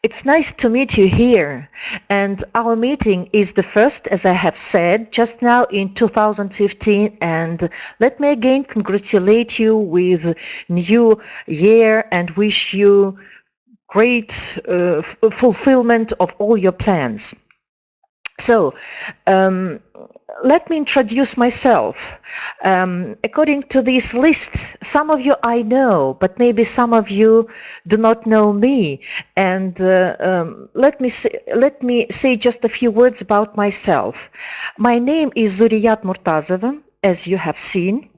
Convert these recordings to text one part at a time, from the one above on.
It's nice to meet you here. And our meeting is the first, as I have said, just now in 2015. And let me again congratulate you with new year and wish you great fulfillment of all your plans. So, um, let me introduce myself. According to this list, some of you I know, but maybe some of you do not know me. And let me say just a few words about myself. My name is Zuriyat Murtazova, as you have seen.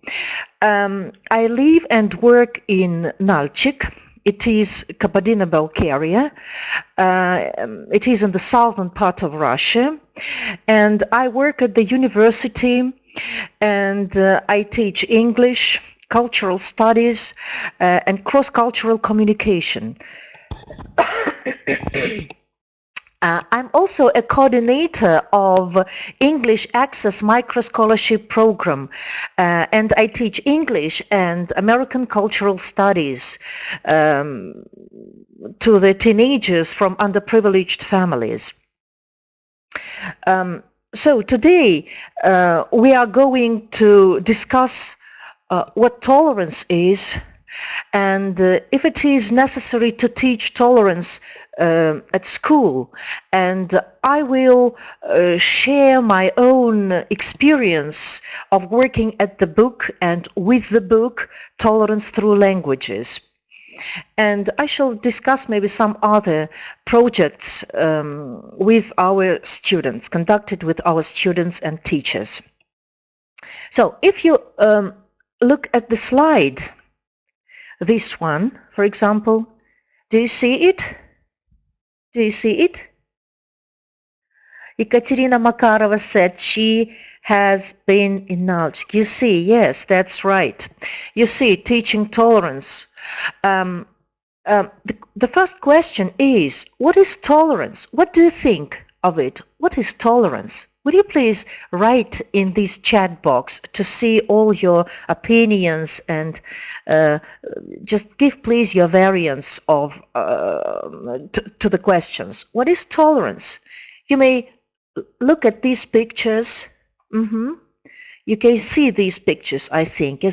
I live and work in Nalchik. It is Kabardino-Balkaria. It is in the southern part of Russia. And I work at the university and I teach English, cultural studies, and cross-cultural communication. I'm also a coordinator of English Access Micro Scholarship Program, and I teach English and American Cultural Studies um, to the teenagers from underprivileged families. So today we are going to discuss what tolerance is and if it is necessary to teach tolerance at school. And I will share my own experience of working at the book and with the book Tolerance Through Languages. And I shall discuss maybe some other projects with our students, conducted with our students and teachers. So if you look at the slide, this one, for example, do you see it? Do you see it? Ekaterina Makarova said she has been in Nalchik. You see, yes, that's right. You see, teaching tolerance. The first question is, what is tolerance? What do you think of it? What is tolerance? Would you please write in this chat box to see all your opinions and just give please your variants of to the questions. What is tolerance? You may look at these pictures. hmm You can see these pictures, I think.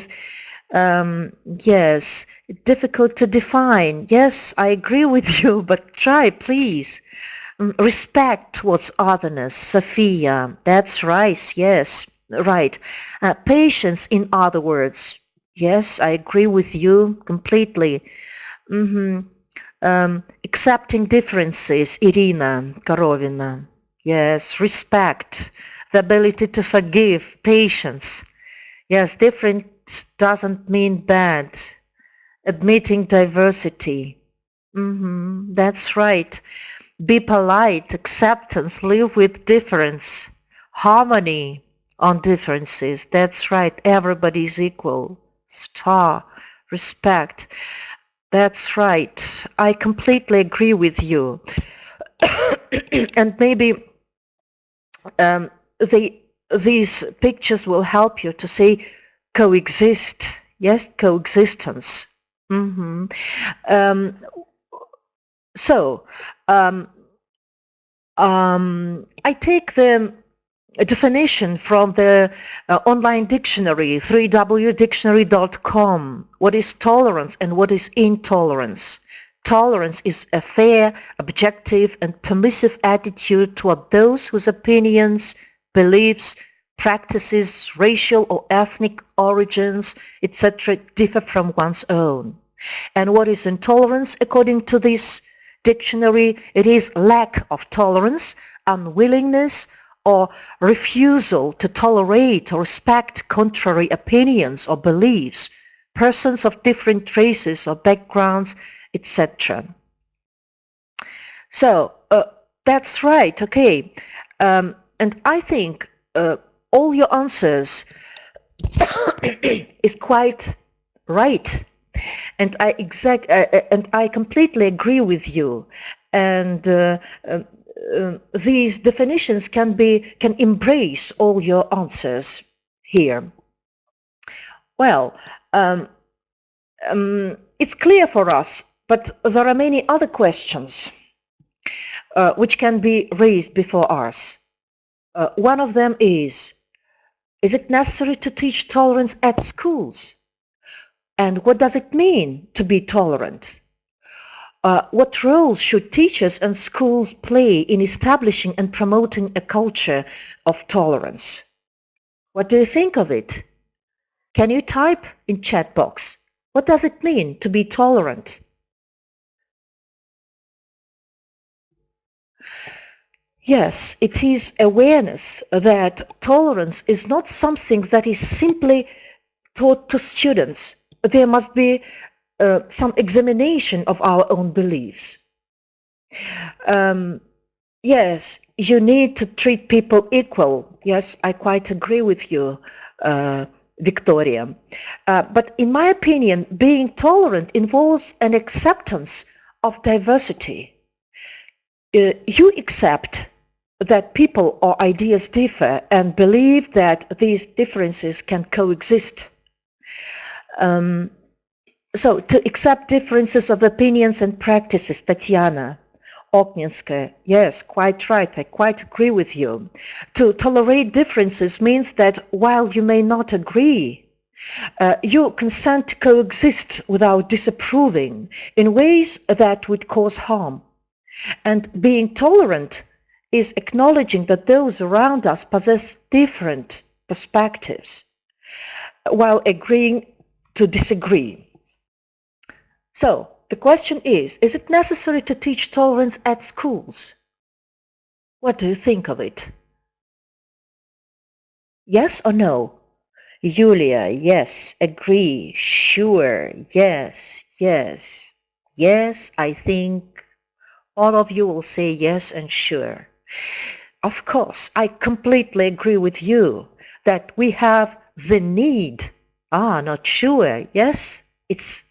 Yes, difficult to define. Yes, I agree with you, but try, please. Respect towards otherness, Sophia. That's right, yes, right. Patience, in other words. Yes, I agree with you completely. hmm Accepting differences, Irina Korovina. Yes, respect, the ability to forgive, patience. Yes, different doesn't mean bad. Admitting diversity. That's right. Be polite, acceptance, live with difference, harmony on differences. That's right. Everybody is equal. Star, respect. That's right. I completely agree with you. And maybe um, these pictures will help you to say coexist. Yes, coexistence. hmm Um, so, um, I take the definition from the online dictionary, 3wdictionary.com. What is tolerance and what is intolerance? Tolerance is a fair, objective, and permissive attitude toward those whose opinions, beliefs, practices, racial or ethnic origins, etc., differ from one's own. And what is intolerance according to this dictionary? It is lack of tolerance, unwillingness, or refusal to tolerate or respect contrary opinions or beliefs, persons of different races or backgrounds, etc. So that's right, okay. And I think all your answers is quite right. And I completely agree with you. And these definitions can embrace all your answers here. Well, it's clear for us But there are many other questions which can be raised before us. One of them is it necessary to teach tolerance at schools? And what does it mean to be tolerant? What role should teachers and schools play in establishing and promoting a culture of tolerance? What do you think of it? Can you type in chat box? What does it mean to be tolerant? Yes, it is awareness that tolerance is not something that is simply taught to students. There must be some examination of our own beliefs. Um, yes, you need to treat people equal. Yes, I quite agree with you, Victoria. But in my opinion, being tolerant involves an acceptance of diversity. You accept that people or ideas differ and believe that these differences can coexist. So to accept differences of opinions and practices, Tatiana Okninskaya, yes, quite right, I quite agree with you. To tolerate differences means that while you may not agree, you consent to coexist without disapproving in ways that would cause harm. And being tolerant is acknowledging that those around us possess different perspectives while agreeing to disagree. So, the question is it necessary to teach tolerance at schools? What do you think of it? Yes or no? Yulia, yes, agree, sure, yes, yes, yes, I think all of you will say yes and sure. Of course, I completely agree with you that we have the need. Not sure. Yes, it's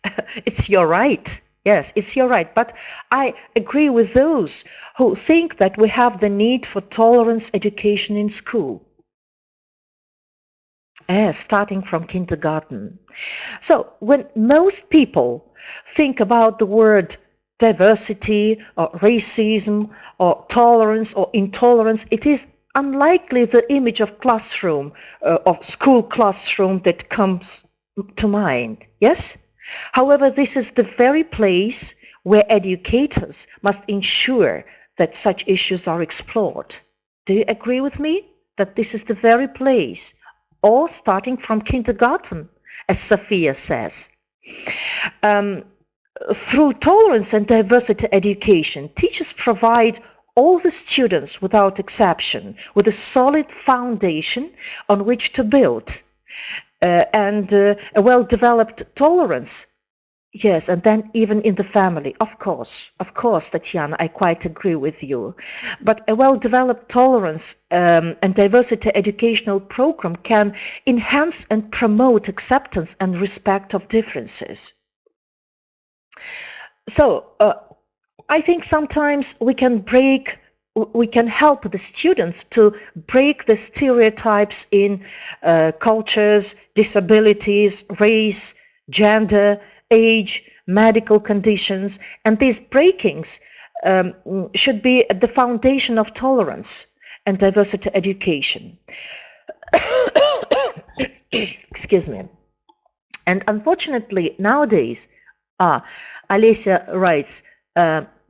it's your right. Yes, it's your right. But I agree with those who think that we have the need for tolerance education in school. Starting from kindergarten. So when most people think about the word diversity or racism or tolerance or intolerance, it is unlikely the image of classroom, of school classroom that comes to mind. Yes? However, this is the very place where educators must ensure that such issues are explored. Do you agree with me that this is the very place, or starting from kindergarten, as Sophia says? Um, Through tolerance and diversity education, teachers provide all the students without exception with a solid foundation on which to build and a well-developed tolerance. Yes, and then even in the family, of course, Tatiana, I quite agree with you. But a well-developed tolerance and diversity educational program can enhance and promote acceptance and respect of differences. So I think sometimes we can help the students to break the stereotypes in cultures, disabilities, race, gender, age, medical conditions, and these breakings should be at the foundation of tolerance and diversity education. Excuse me. And unfortunately, nowadays, Alicia writes,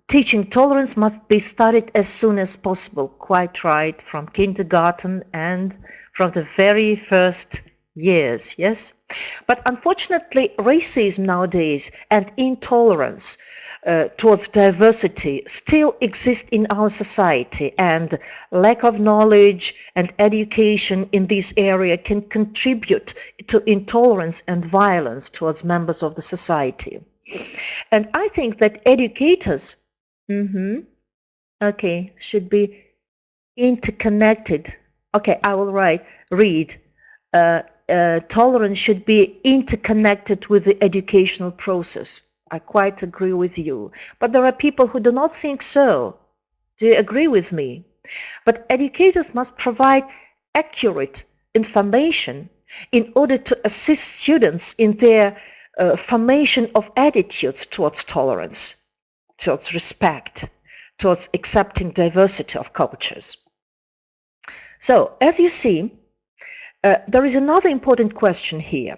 teaching tolerance must be started as soon as possible. Quite right, from kindergarten and from the very first years, yes? But unfortunately, racism nowadays and intolerance towards diversity still exist in our society, and lack of knowledge and education in this area can contribute to intolerance and violence towards members of the society. And I think that educators, okay, should be interconnected. Okay, I will read. Tolerance should be interconnected with the educational process. I quite agree with you. But there are people who do not think so. Do you agree with me? But educators must provide accurate information in order to assist students in their formation of attitudes towards tolerance, towards respect, towards accepting diversity of cultures. So, as you see, there is another important question here.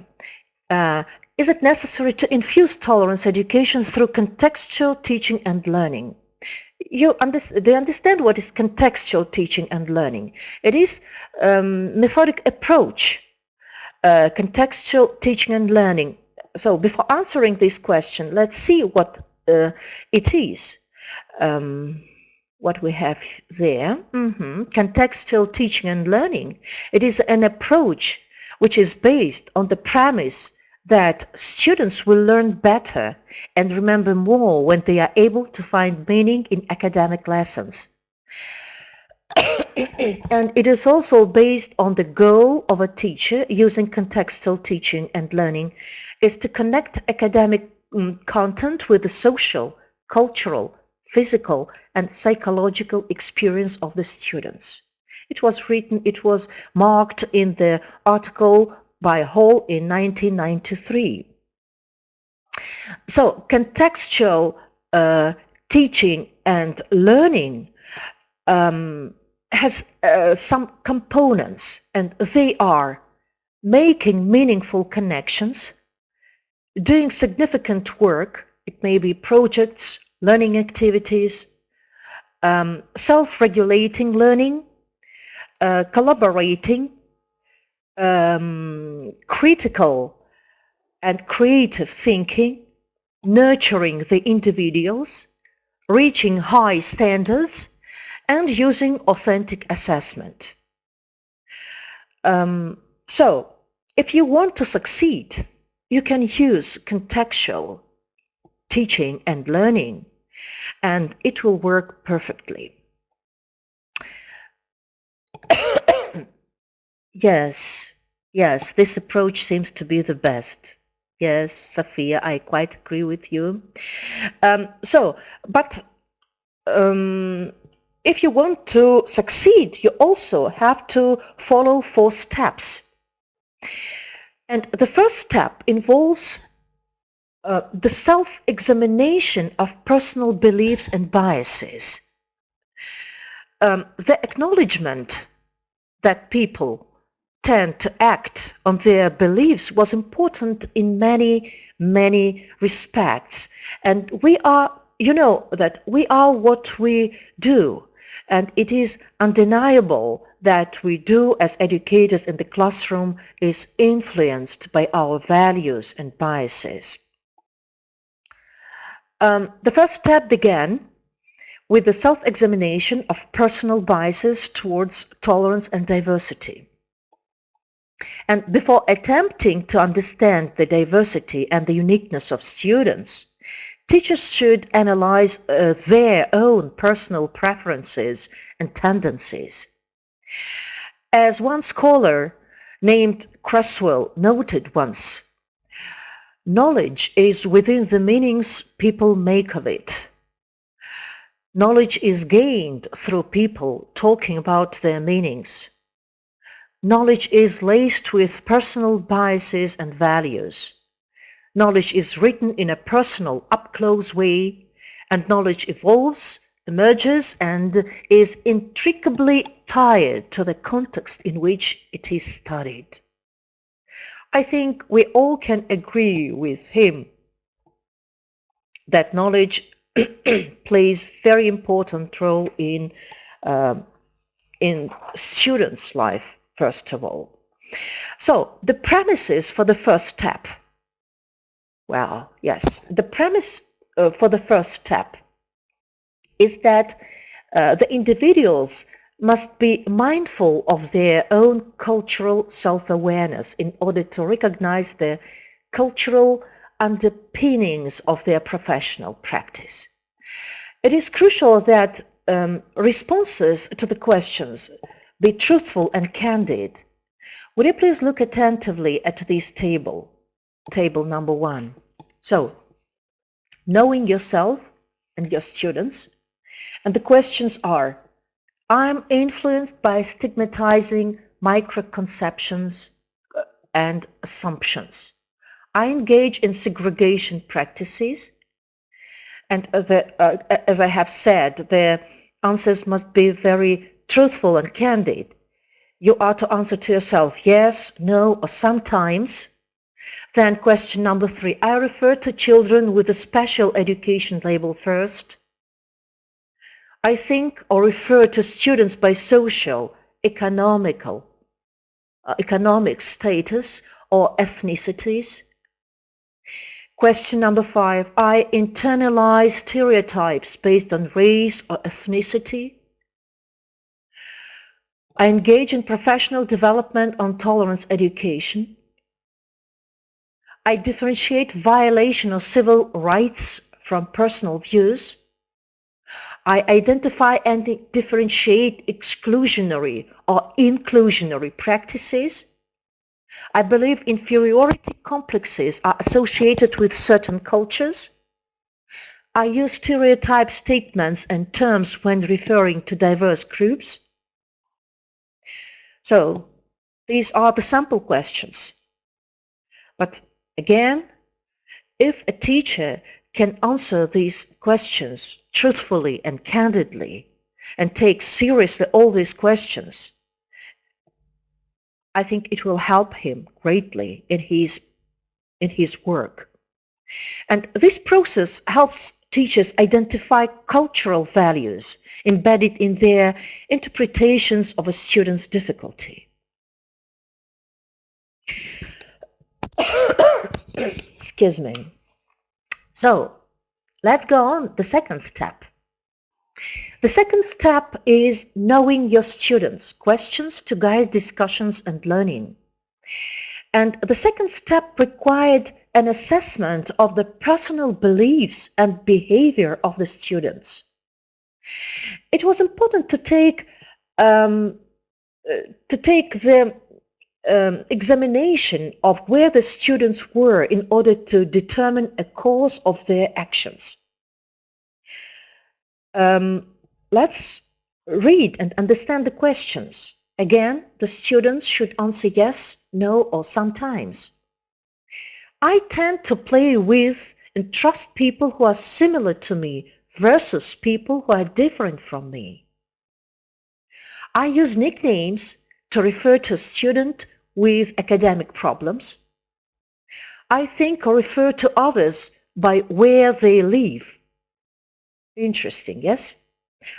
Is it necessary to infuse tolerance education through contextual teaching and learning? They understand what is contextual teaching and learning. It is methodic approach, contextual teaching and learning. So before answering this question, let's see what it is. What we have there, contextual teaching and learning. It is an approach which is based on the premise that students will learn better and remember more when they are able to find meaning in academic lessons. And it is also based on the goal of a teacher using contextual teaching and learning is to connect academic content with the social, cultural, physical, and psychological experience of the students. It was marked in the article by Hall in 1993. So contextual teaching and learning has some components, and they are making meaningful connections, doing significant work, it may be projects, learning activities, self-regulating learning, collaborating, critical and creative thinking, nurturing the individuals, reaching high standards, and using authentic assessment. So, if you want to succeed, you can use contextual teaching and learning, and it will work perfectly. Yes, this approach seems to be the best. Yes, Sophia, I quite agree with you. But if you want to succeed, you also have to follow 4 steps. And the first step involves the self-examination of personal beliefs and biases. The acknowledgement that people tend to act on their beliefs was important in many, many respects. And we are, you know, that we are what we do. And it is undeniable that we do as educators in the classroom is influenced by our values and biases. The first step began with the self-examination of personal biases towards tolerance and diversity. And before attempting to understand the diversity and the uniqueness of students, teachers should analyze their own personal preferences and tendencies. As one scholar named Creswell noted once, knowledge is within the meanings people make of it. Knowledge is gained through people talking about their meanings. Knowledge is laced with personal biases and values. Knowledge is written in a personal, up-close way, and knowledge evolves, emerges, and is intricately tied to the context in which it is studied. I think we all can agree with him that knowledge plays very important role in students' life, first of all. So the premises for the first step. Well, yes, the premise for the first step is that the individuals must be mindful of their own cultural self-awareness in order to recognize the cultural underpinnings of their professional practice. It is crucial that responses to the questions be truthful and candid. Would you please look attentively at this table number 1. So, knowing yourself and your students, and the questions are, I'm influenced by stigmatizing microconceptions and assumptions. I engage in segregation practices, and as I have said, the answers must be very truthful and candid. You are to answer to yourself yes, no, or sometimes. Then question number 3, I refer to children with a special education label first. I think or refer to students by social, economic status or ethnicities. Question number 5, I internalize stereotypes based on race or ethnicity. I engage in professional development on tolerance education. I differentiate violation of civil rights from personal views. I identify and differentiate exclusionary or inclusionary practices. I believe inferiority complexes are associated with certain cultures. I use stereotype statements and terms when referring to diverse groups. So, these are the sample questions. But again, if a teacher can answer these questions truthfully and candidly and take seriously all these questions, I think it will help him greatly in his work. And this process helps teachers identify cultural values embedded in their interpretations of a student's difficulty. Excuse me. So, let's go on the second step. The second step is knowing your students, questions to guide discussions and learning. And the second step required an assessment of the personal beliefs and behavior of the students. It was important to take the examination of where the students were in order to determine a cause of their actions. Let's read and understand the questions. Again, the students should answer yes, no, or sometimes. I tend to play with and trust people who are similar to me versus people who are different from me. I use nicknames to refer to a student with academic problems. I think or refer to others by where they live. Interesting, yes?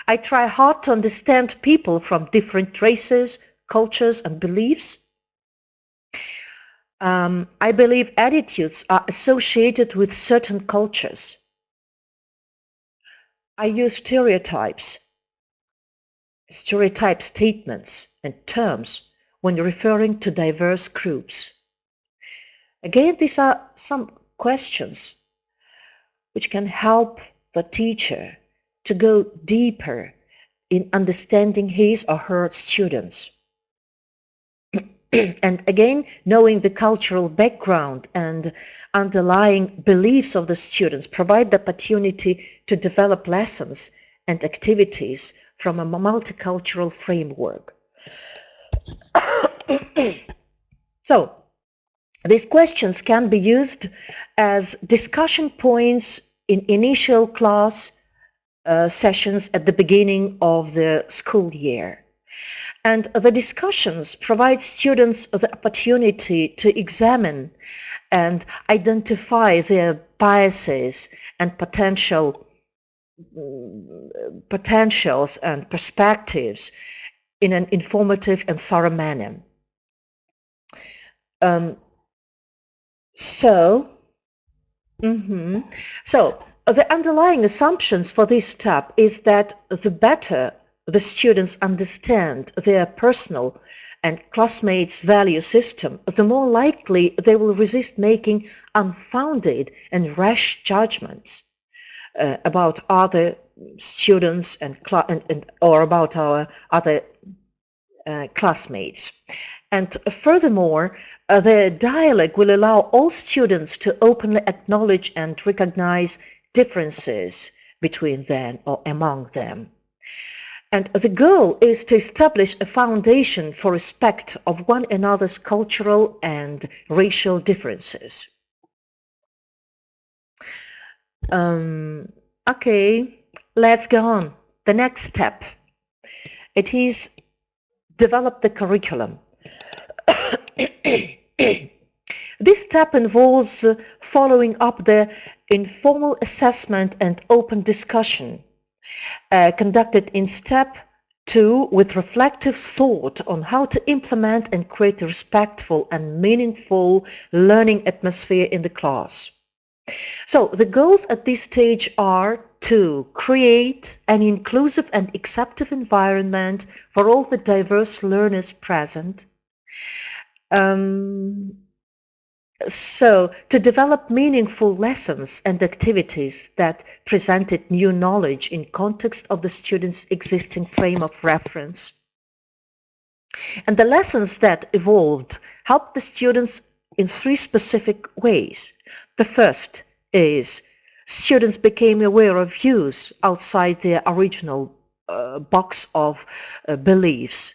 I try hard to understand people from different races, cultures, and beliefs. I believe attitudes are associated with certain cultures. I use stereotype statements and terms when referring to diverse groups. Again, these are some questions which can help the teacher to go deeper in understanding his or her students. And again, knowing the cultural background and underlying beliefs of the students provide the opportunity to develop lessons and activities from a multicultural framework. So, these questions can be used as discussion points in initial class sessions at the beginning of the school year. And the discussions provide students the opportunity to examine and identify their biases and potentials and perspectives in an informative and thorough manner. So, the underlying assumptions for this step is that the better the students understand their personal and classmates' value system, the more likely they will resist making unfounded and rash judgments about other students or about our other classmates. And furthermore, the dialogue will allow all students to openly acknowledge and recognize differences between them or among them. And the goal is to establish a foundation for respect of one another's cultural and racial differences. Um, okay, let's go on. The next step, it is develop the curriculum. This step involves following up the informal assessment and open discussion conducted in step 2 with reflective thought on how to implement and create a respectful and meaningful learning atmosphere in the class. So the goals at this stage are to create an inclusive and accepting environment for all the diverse learners present. Um, so, to develop meaningful lessons and activities that presented new knowledge in context of the student's existing frame of reference. And the lessons that evolved helped the students in three specific ways. The first is students became aware of views outside their original box of beliefs.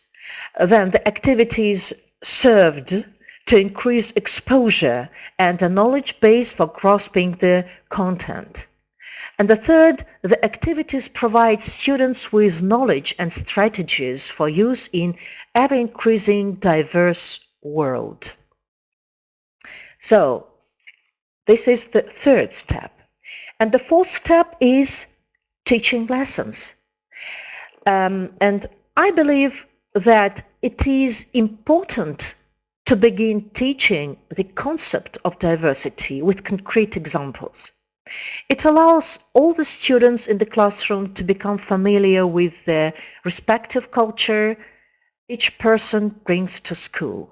Then the activities served to increase exposure and a knowledge base for grasping the content. And the third, the activities provide students with knowledge and strategies for use in ever-increasing diverse world. So, this is the third step. And the fourth step is teaching lessons. And I believe that it is important to begin teaching the concept of diversity with concrete examples. It allows all the students in the classroom to become familiar with the respective culture each person brings to school.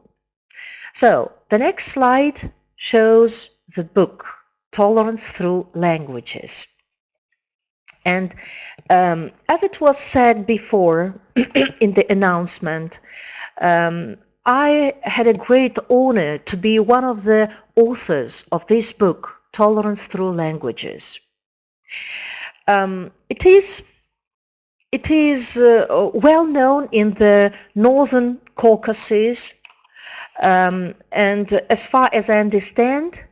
So, the next slide shows the book, Tolerance Through Languages. And as it was said before in the announcement, I had a great honor to be one of the authors of this book, Tolerance Through Languages. It is well known in the Northern Caucasus, and as far as I understand,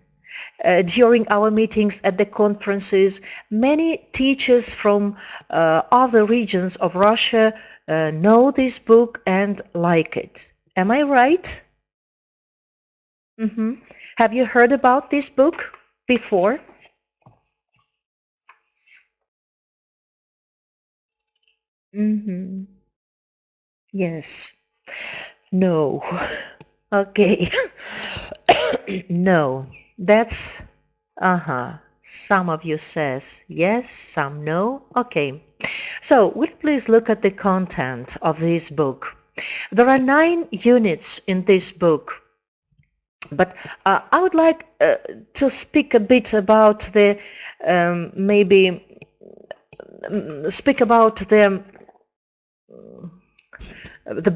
during our meetings at the conferences, many teachers from other regions of Russia know this book and like it. Am I right? Mm-hmm. Have you heard about this book before? Mm-hmm. Yes. No. Okay. No. That's uh-huh. Some of you says yes, some no. Okay. So, will you please look at the content of this book? There are 9 units in this book, but I would like to speak a bit about the maybe speak about the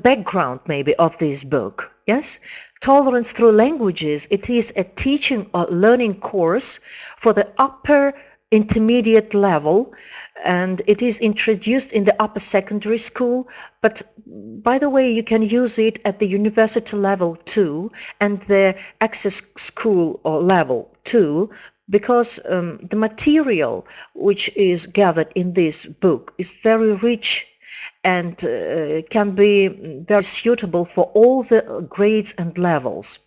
background maybe of this book. Yes, Tolerance Through Languages. It is a teaching or learning course for the upper intermediate level, and it is introduced in the upper secondary school, but by the way, you can use it at the university level too, and the access school or level too, because the material which is gathered in this book is very rich and can be very suitable for all the grades and levels.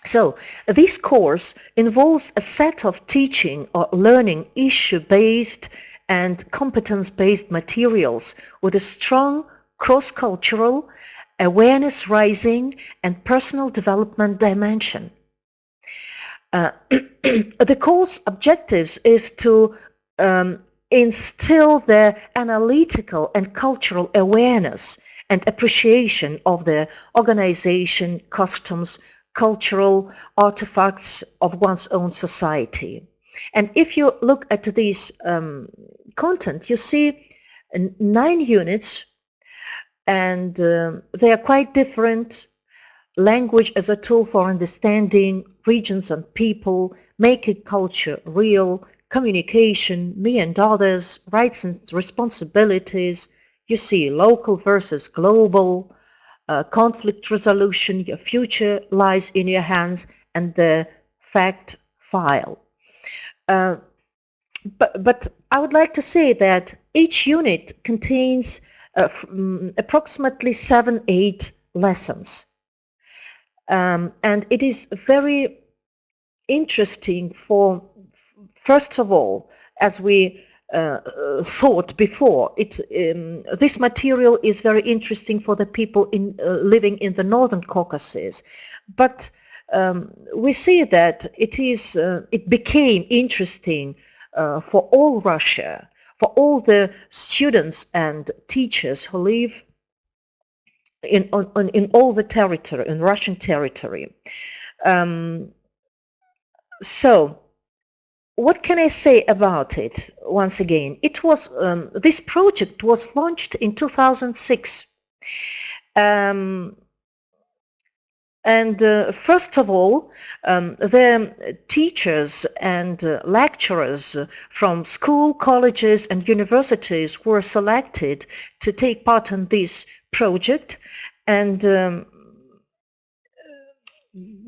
So, this course involves a set of teaching or learning issue-based and competence-based materials with a strong cross-cultural, awareness-raising, and personal development dimension. The course objectives is to instill the analytical and cultural awareness and appreciation of the organization, customs, cultural artifacts of one's own society. And if you look at this content, you see 9 units, and they are quite different. Language as a tool for understanding regions and people, making culture real, communication, me and others, rights and responsibilities. You see local versus global, conflict resolution, your future lies in your hands, and the fact file. Uh, but I would like to say that each unit contains approximately 7-8 lessons. And it is very interesting for, first of all, as we thought before, this material is very interesting for the people living in the Northern Caucasus, but we see that it became interesting for all Russia, for all the students and teachers who live in all the territory, in Russian territory. So what can I say about it? Once again, this project was launched in 2006. And first of all, the teachers and lecturers from school, colleges, and universities were selected to take part in this project. And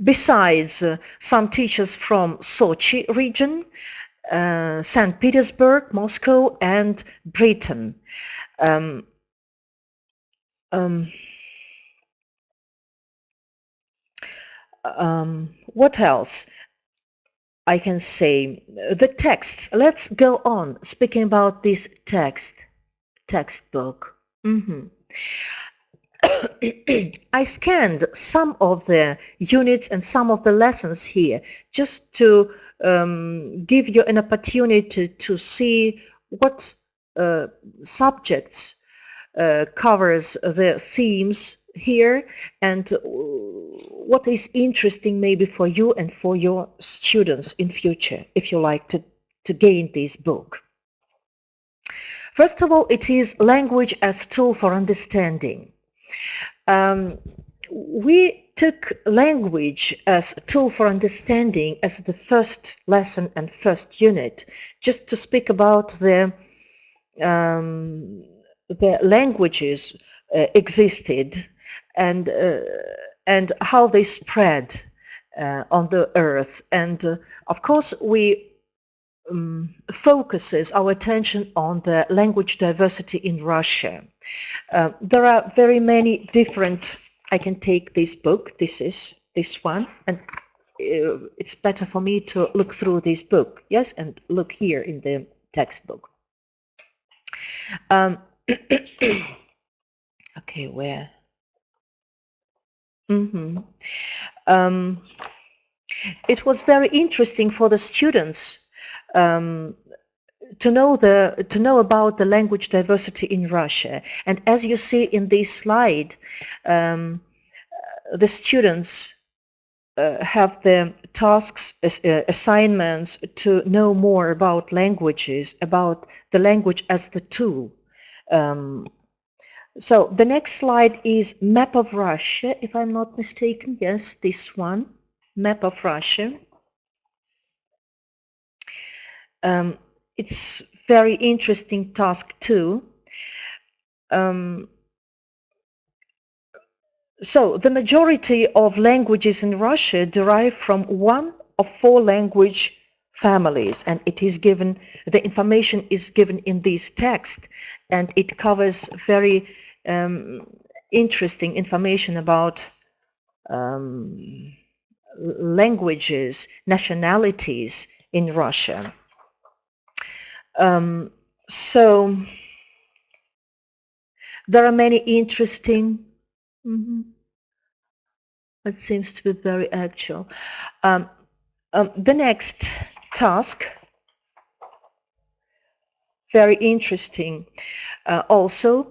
besides some teachers from Sochi region, St. Petersburg, Moscow, and Britain. What else I can say? The texts. Let's go on speaking about this textbook. I scanned some of the units and some of the lessons here just to give you an opportunity to see what subjects covers the themes here and what is interesting maybe for you and for your students in future if you like to gain this book. First of all, it is language as tool for understanding. We took language as a tool for understanding as the first lesson and first unit, just to speak about the languages existed and how they spread on the earth. And of course, we focuses our attention on the language diversity in Russia. There are very many different, I can take this book, this is this one, and it's better for me to look through this book, yes, and look here in the textbook. Okay, where? It was very interesting for the students to know about the language diversity in Russia. And as you see in this slide, the students have the tasks, assignments to know more about languages, about the language as the tool. So the next slide is map of Russia, if I'm not mistaken. Yes, this one, map of Russia. It's very interesting task too. So the majority of languages in Russia derive from one of 4 language families, and it is given, the information is given in this text, and it covers very interesting information about languages, nationalities in Russia. So there are many interesting, it seems to be very actual. The next task, very interesting also.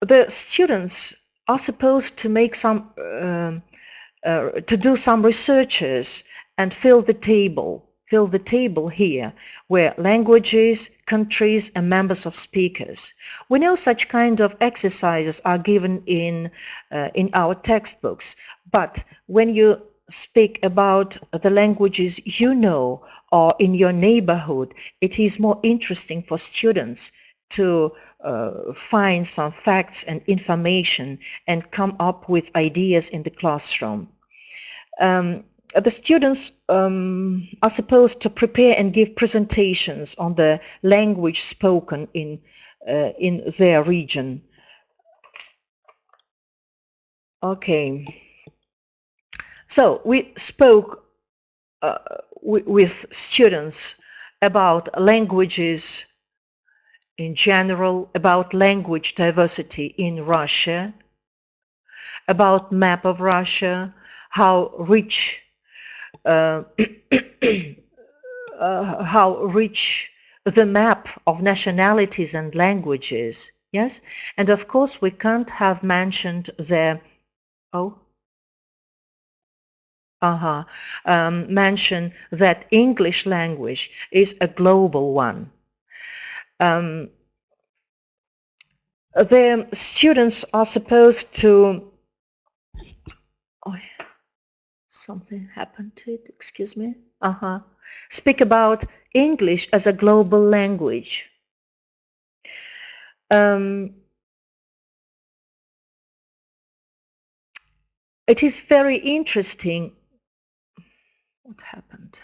The students are supposed to make some, to do some researches and fill the table here, where languages, countries, and members of speakers. We know such kind of exercises are given in our textbooks, but when you speak about the languages you know or in your neighborhood, it is more interesting for students to find some facts and information and come up with ideas in the classroom. the students are supposed to prepare and give presentations on the language spoken in their region. Okay. So we spoke with students about languages in general, about language diversity in Russia, about map of Russia, how rich how rich the map of nationalities and languages. Yes, and of course we can't have mentioned the mention that English language is a global one. The students are supposed to. Oh, something happened to it. Excuse me. Speak about English as a global language. It is very interesting. What happened?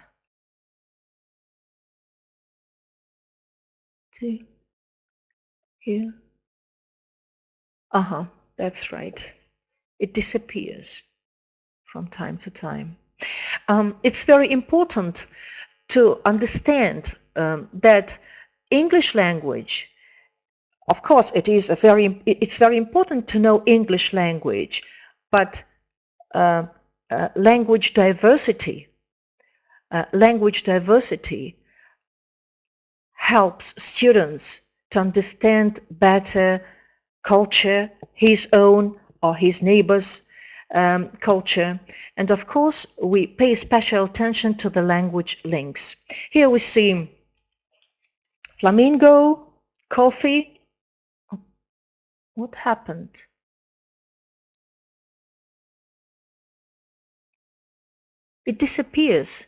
See here. That's right. It disappears from time to time. It's very important to understand that English language, of course, it's very important to know English language, but language diversity helps students to understand better culture, his own or his neighbor's culture. And of course, we pay special attention to the language links. Here we see flamingo, coffee. What happened? It disappears.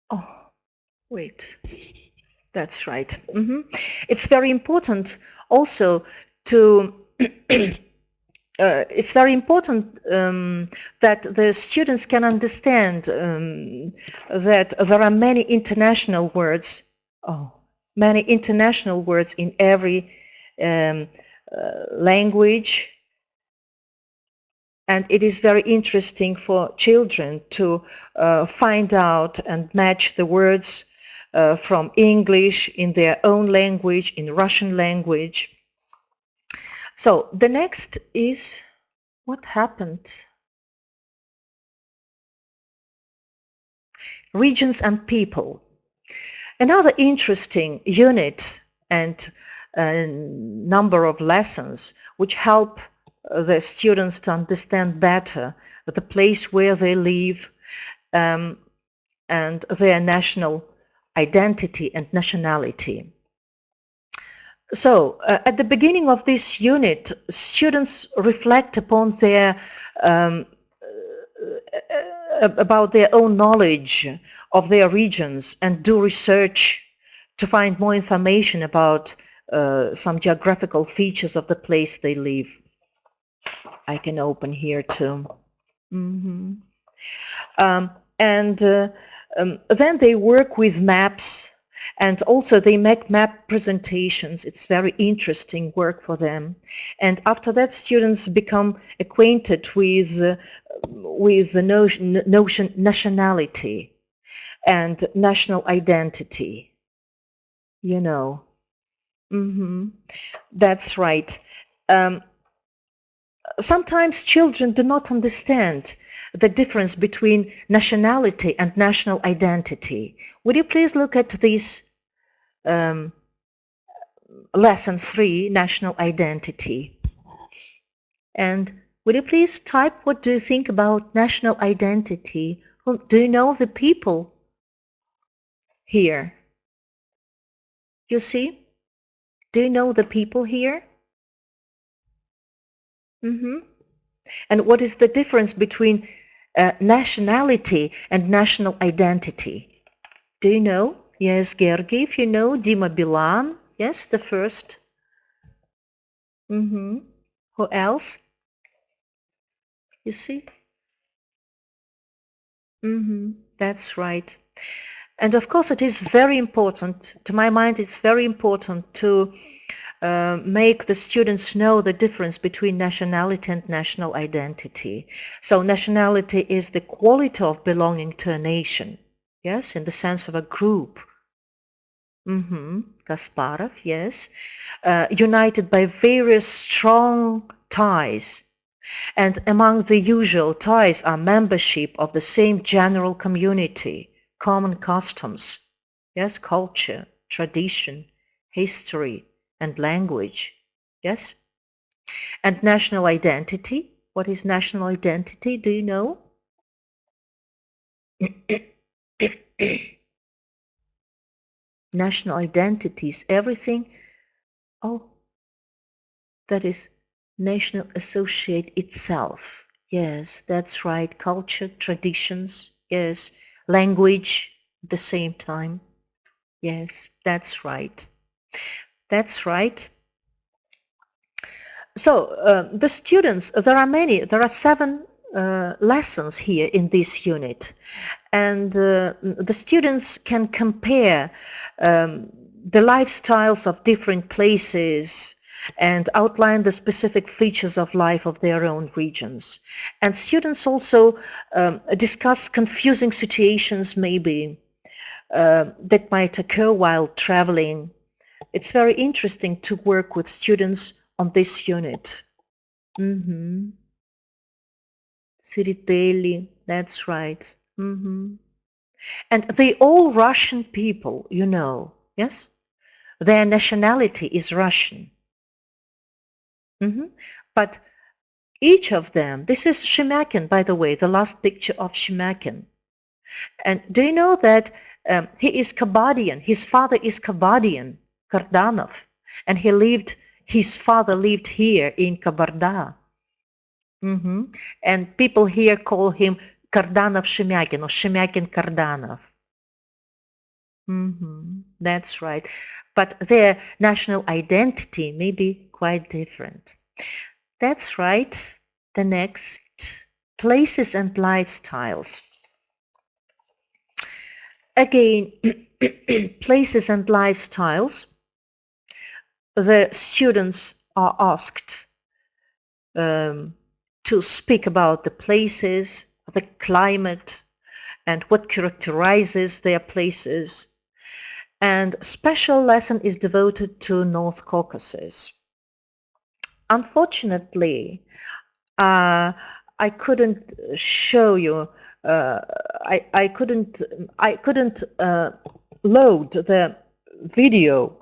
Oh, wait. That's right. It's very important also to it's very important that the students can understand that there are many international words. Many international words in every language, and it is very interesting for children to find out and match the words from English in their own language, in Russian language. So the next is what happened? Regions and people. Another interesting unit and a number of lessons which help the students to understand better the place where they live and their national identity and nationality. So at the beginning of this unit, students reflect upon their about their own knowledge of their regions and do research to find more information about some geographical features of the place they live. I can open here too. And then they work with maps, and also they make map presentations. It's very interesting work for them. And after that, students become acquainted with the notion nationality and national identity. You know. That's right. Sometimes children do not understand the difference between nationality and national identity. Would you please look at this lesson 3, national identity? And would you please type, what do you think about national identity? Do you know the people here? You see? Do you know the people here? And what is the difference between nationality and national identity? Do you know? Yes, Georgi, if you know, Dima Bilan. Yes, the first. Mm-hmm. Who else? You see? Mm-hmm. That's right. And of course, it is very important, to my mind, it's very important to make the students know the difference between nationality and national identity. So nationality is the quality of belonging to a nation, yes, in the sense of a group. Mm-hmm. Kasparov, yes. United by various strong ties. And among the usual ties are membership of the same general community, common customs, yes, culture, tradition, history, and language, yes? And national identity. What is national identity? Do you know? National identity is everything, oh, that is national associate itself. Yes, that's right. Culture, traditions, yes. Language at the same time. Yes, that's right. That's right. So the students, there are many, there are 7 lessons here in this unit. And the students can compare the lifestyles of different places and outline the specific features of life of their own regions. And students also discuss confusing situations maybe that might occur while traveling. It's very interesting to work with students on this unit. Mm-hmm. Siritelli, that's right. Mm-hmm. And they all Russian people, you know, yes? Their nationality is Russian. Mm-hmm. But each of them, this is Shemakin, by the way, the last picture of Shemakin. And do you know that he is Kabadian? His father is Kabadian, Kardanov, and his father lived here in Kabarda. Hmm. And people here call him Kardanov Shemyakin or Shemyakin Kardanov. That's right. But their national identity may be quite different. That's right. The next, places and lifestyles. Again, places and lifestyles. The students are asked um, to speak about the places, the climate, and what characterizes their places. And special lesson is devoted to North Caucasus. Unfortunately, uh, I couldn't show you. Uh, I couldn't load the video.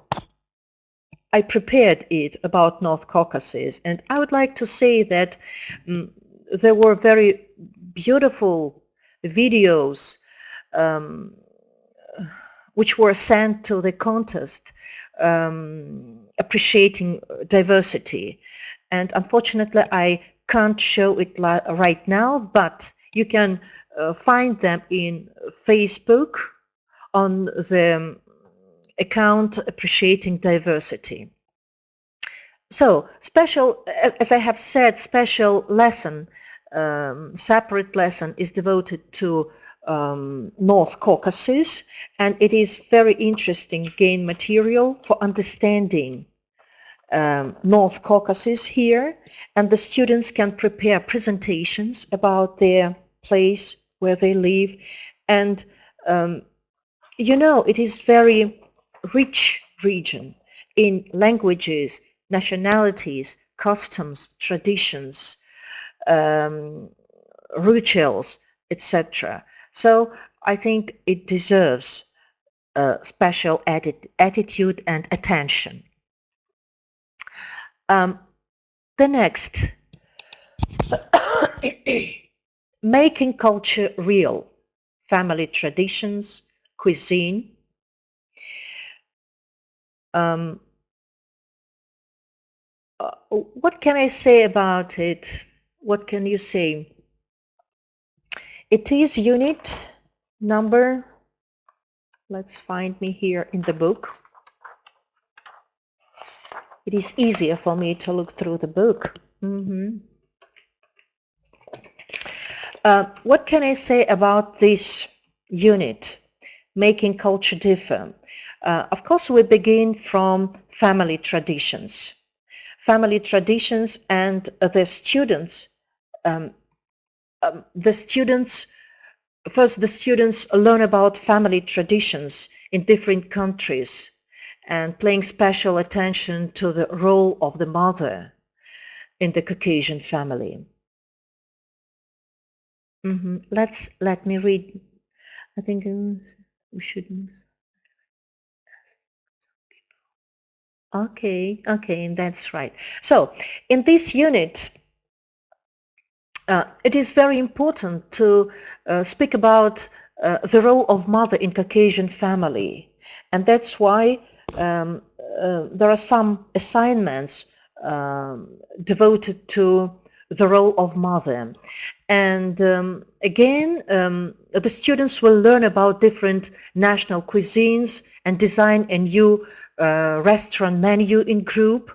I prepared it about North Caucasus, and I would like to say that um, there were very beautiful videos um, which were sent to the contest appreciating diversity. And unfortunately, I can't show it right now, but you can find them in Facebook on the account Appreciating Diversity. So special, as I have said, special lesson, separate lesson is devoted to North Caucasus, and it is very interesting gain material for understanding North Caucasus here, and the students can prepare presentations about their place where they live, and you know, it is very rich region in languages, nationalities, customs, traditions, um, rituals, etc. So I think it deserves special attitude and attention. Um, the next, making culture real, family traditions, cuisine. Um, what can I say about it? What can you say? It is unit number, let's find me here in the book. it is easier for me to look through the book. What can I say about this unit, making culture differ? Of course, we begin from family traditions. Family traditions and um, the students, first the students learn about family traditions in different countries and paying special attention to the role of the mother in the Caucasian family. Let me read. I think we should. Okay, that's right. So in this unit, it is very important to speak about the role of mother in Caucasian family, and that's why there are some assignments devoted to the role of mother. And again, the students will learn about different national cuisines and design a new restaurant menu in group.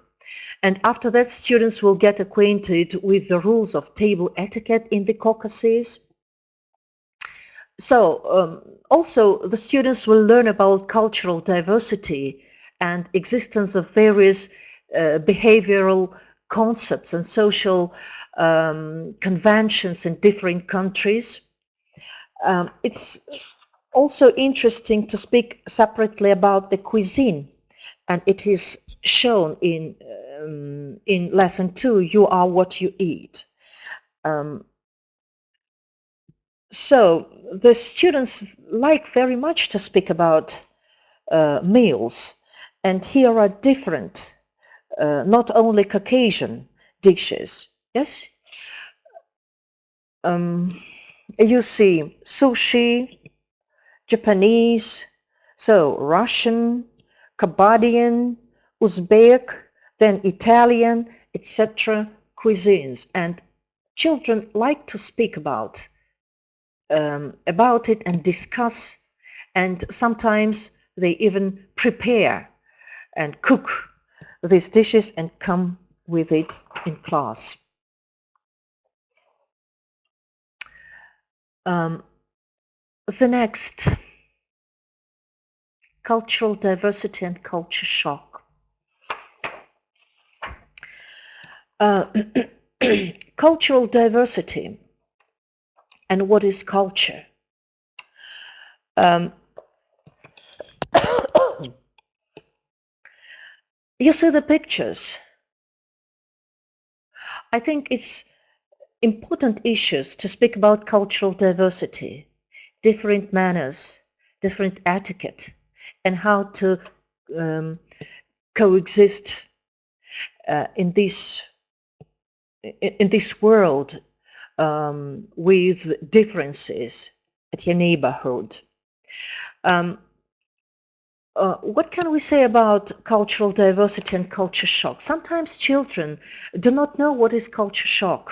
And after that, students will get acquainted with the rules of table etiquette in the Caucasus. So also the students will learn about cultural diversity and existence of various behavioral concepts and social conventions in different countries. It's also interesting to speak separately about the cuisine, and it is shown in lesson 2, you are what you eat. Um, so the students like very much to speak about meals, and here are different, not only Caucasian dishes. Yes, you see sushi, Japanese, so Russian, Cambodian, Uzbek, then Italian, etc. cuisines, and children like to speak about it and discuss, and sometimes they even prepare and cook these dishes and come with it in class. The next, cultural diversity and culture shock. Cultural diversity and what is culture? You see the pictures. I think it's important issues to speak about cultural diversity, different manners, different etiquette, and how to coexist in this world with differences at your neighborhood. What can we say about cultural diversity and culture shock? Sometimes children do not know what is culture shock.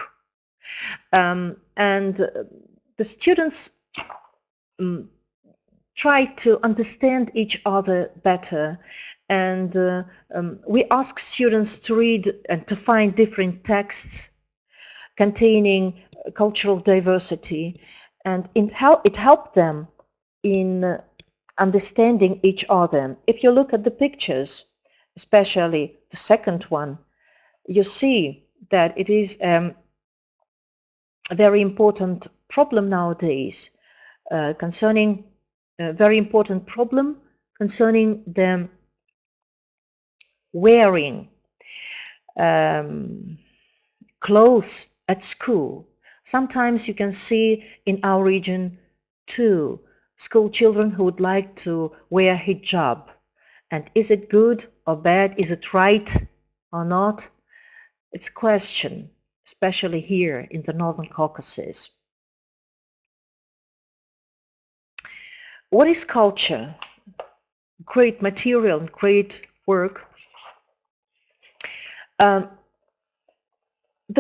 And the students try to understand each other better. And we ask students to read and to find different texts containing cultural diversity. And it helped them in understanding each other. If you look at the pictures, especially the second one, you see that it is a very important problem nowadays concerning a very important problem concerning the wearing clothes at school. Sometimes you can see in our region too school children who would like to wear hijab. And is it good or bad? Is it right or not? It's a question, especially here in the Northern Caucasus. What is culture? Great material and great work. The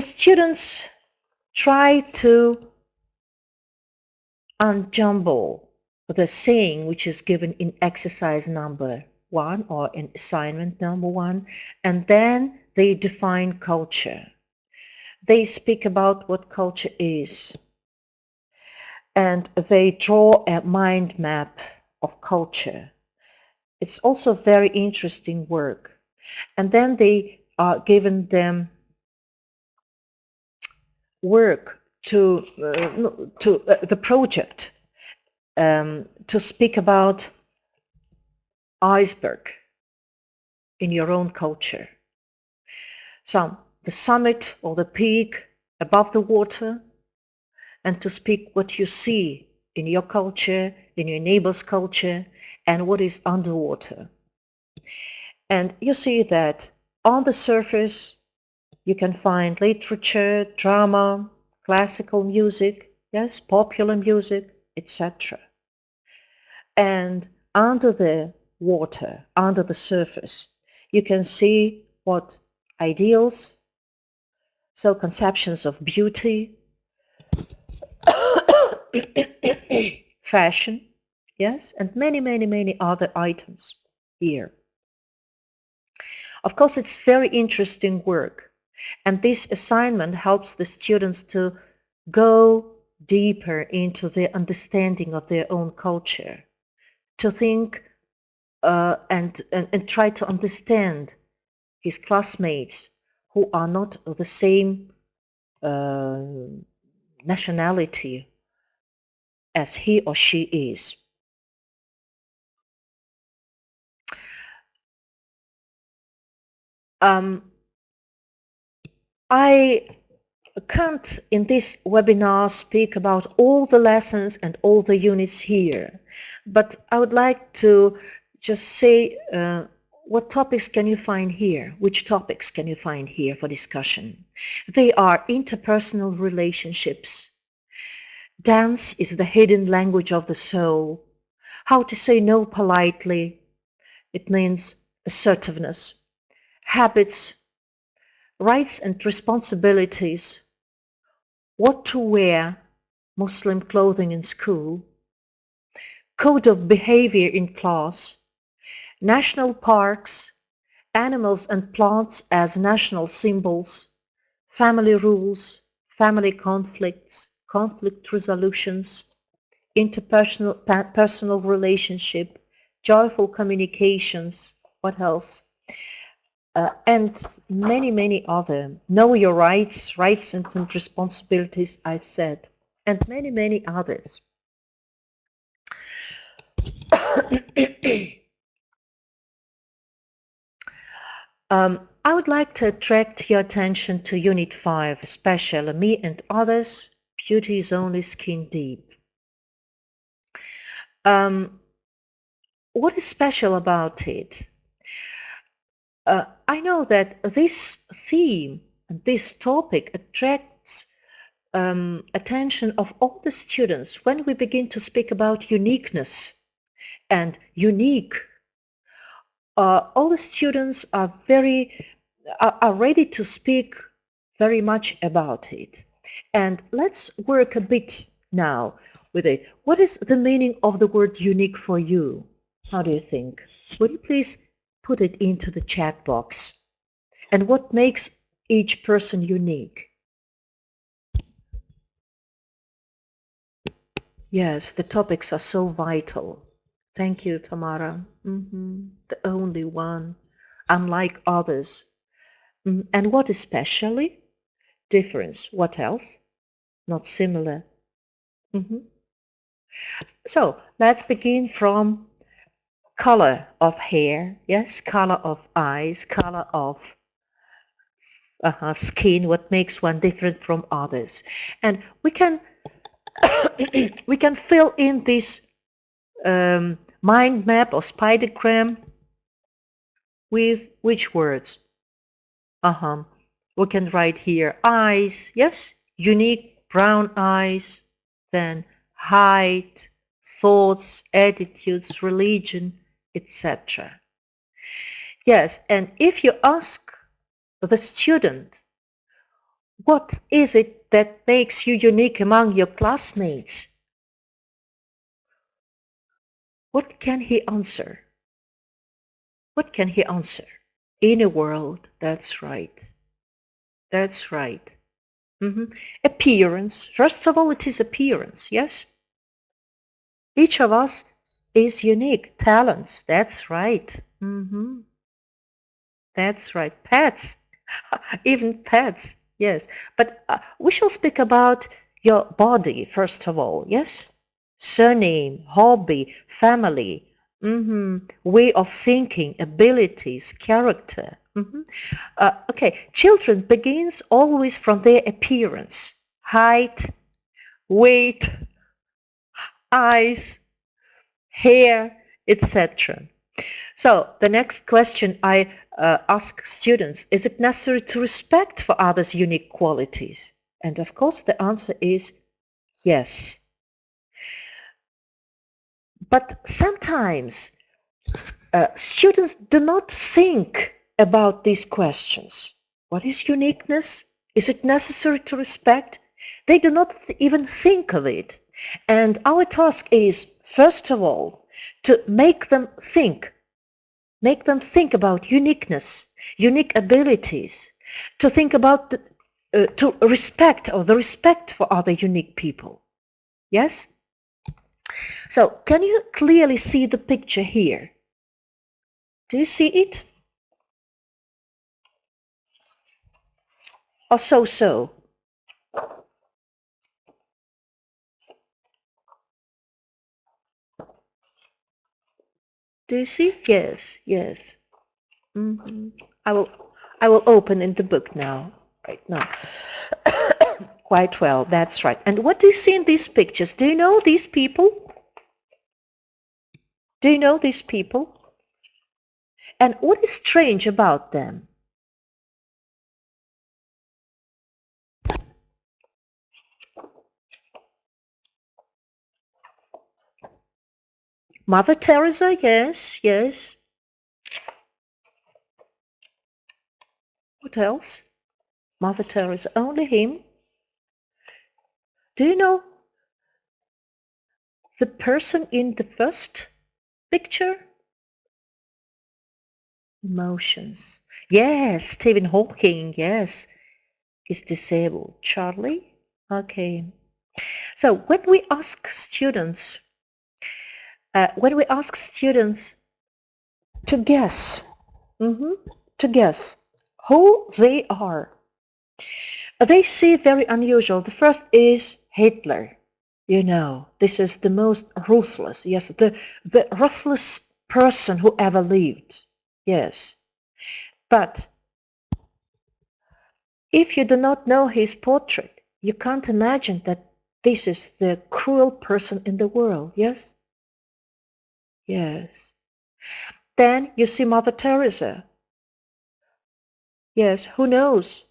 students try to unjumble the saying which is given in exercise number one or in assignment number one, and then they define culture. They speak about what culture is, and they draw a mind map of culture. It's also very interesting work. And then they are given them work to the project to speak about iceberg in your own culture. So the summit or the peak above the water, and to speak what you see in your culture, in your neighbor's culture, and what is underwater. And you see that on the surface, you can find literature, drama, classical music, yes, popular music, etc. And under the water, under the surface, you can see what ideals, so conceptions of beauty, fashion, yes, and many, many, many other items here. Of course, it's very interesting work, and this assignment helps the students to go deeper into their understanding of their own culture, to think and try to understand his classmates who are not of the same uh, nationality as he or she is. Um, I can't in this webinar speak about all the lessons and all the units here, but I would like to just say what topics can you find here? Which topics can you find here for discussion? They are interpersonal relationships. Dance is the hidden language of the soul. How to say no politely. It means assertiveness. Habits, rights and responsibilities. What to wear, Muslim clothing in school. Code of behavior in class. National parks, animals and plants as national symbols. Family rules, family conflicts, conflict resolutions, interpersonal personal relationship, joyful communications, what else? And many, many other. Know your rights, rights and responsibilities, I've said, and many, many others. I would like to attract your attention to Unit 5, Special, Me and Others, Beauty is Only Skin Deep. What is special about it? I know that this theme, this topic attracts attention of all the students when we begin to speak about uniqueness and unique. All the students are ready to speak very much about it. And let's work a bit now with it. What is the meaning of the word unique for you? How do you think? Would you please put it into the chat box? And what makes each person unique? Yes, the topics are so vital. Thank you, Tamara. The only one, unlike others. And what especially? Difference. What else? Not similar. Mhm. So let's begin from color of hair, yes, color of eyes, color of skin, what makes one different from others. And we can we can fill in this mind map or spidergram with which words? We can write here eyes, yes, unique brown eyes, then height, thoughts, attitudes, religion, etc. Yes, and if you ask the student, what is it that makes you unique among your classmates? What can he answer? What can he answer? Inner world, that's right. That's right. Appearance. First of all, it is appearance, yes? Each of us is unique. Talents, that's right. That's right. Pets, even pets, yes. But we shall speak about your body, first of all, yes? Surname, hobby, family, way of thinking, abilities, character. Okay, children begins always from their appearance, height, weight, eyes, hair, etc. So the next question I ask students, is it necessary to respect for others' unique qualities? And of course the answer is yes. But sometimes students do not think about these questions. What is uniqueness? Is it necessary to respect? They do not even think of it. And our task is, first of all, to make them think. Make them think about uniqueness, unique abilities, to think about to respect or the respect for other unique people. Yes? So, can you clearly see the picture here? Do you see it? Or so? Do you see? Yes, yes. hmm I will, I will open in the book now, right now. Quite well, that's right. And what do you see in these pictures? Do you know these people? Do you know these people? And what is strange about them? Mother Teresa, yes, yes. What else? Mother Teresa, only him. Do you know the person in the first picture? Emotions. Yes, Stephen Hawking, yes, is disabled. Charlie? Okay. So when we ask students to guess, mhm, to guess who they are, they see very unusual. The first is Hitler. You know, this is the most ruthless, yes, the ruthless person who ever lived. Yes. But if you do not know his portrait, you can't imagine that this is the cruel person in the world. Yes? Yes. Then you see Mother Teresa. Yes, who knows?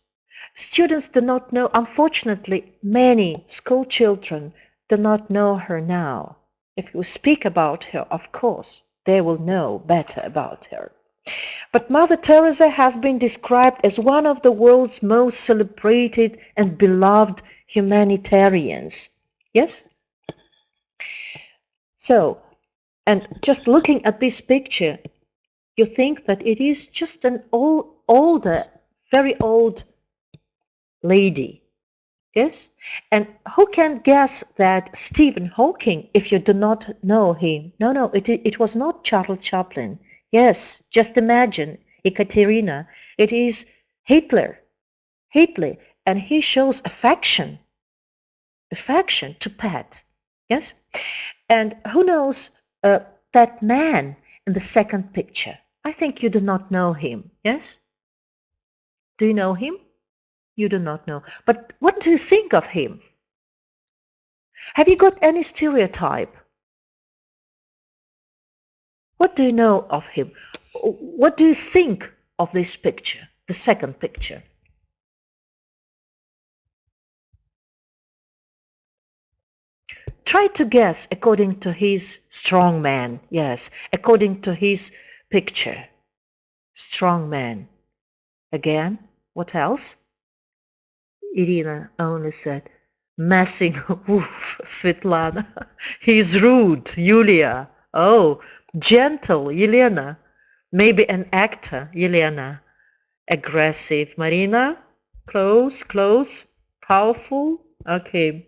Students do not know, unfortunately, many school children do not know her now. If you speak about her, of course, they will know better about her. But Mother Teresa has been described as one of the world's most celebrated and beloved humanitarians. Yes? So, and just looking at this picture, you think that it is just an older, very old lady. Yes? And who can guess that Stephen Hawking, if you do not know him? No, it was not Charles Chaplin. Yes, just imagine, Ekaterina, it is Hitler. Hitler, and he shows affection to Pat. Yes? And who knows that man in the second picture? I think you do not know him. Yes? Do you know him? You do not know. But what do you think of him? Have you got any stereotype? What do you know of him? What do you think of this picture, the second picture? Try to guess according to his strong man. Yes, according to his picture. Strong man. Again, what else? Irina only said, messing with Svetlana. He's rude, Yulia. Oh, gentle, Yelena. Maybe an actor, Yelena. Aggressive, Marina. Close, close. Powerful. Okay.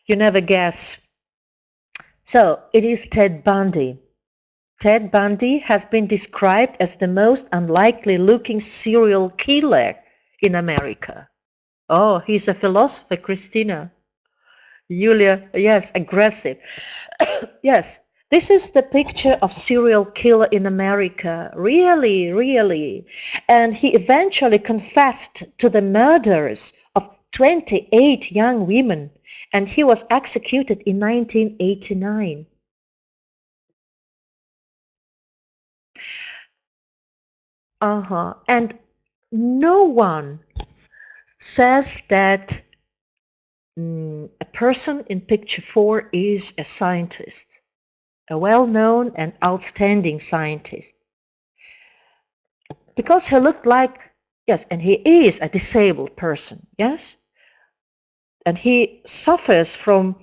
You never guess. So it is Ted Bundy. Ted Bundy has been described as the most unlikely looking serial killer in America. Oh, he's a philosopher, Christina. Julia, yes, aggressive. Yes, this is the picture of serial killer in America. Really, really. And he eventually confessed to the murders of 28 young women, and he was executed in 1989. Uh-huh. And no one says that a person in picture 4 is a scientist, a well-known and outstanding scientist. Because he looked like, yes, and he is a disabled person, yes? And he suffers from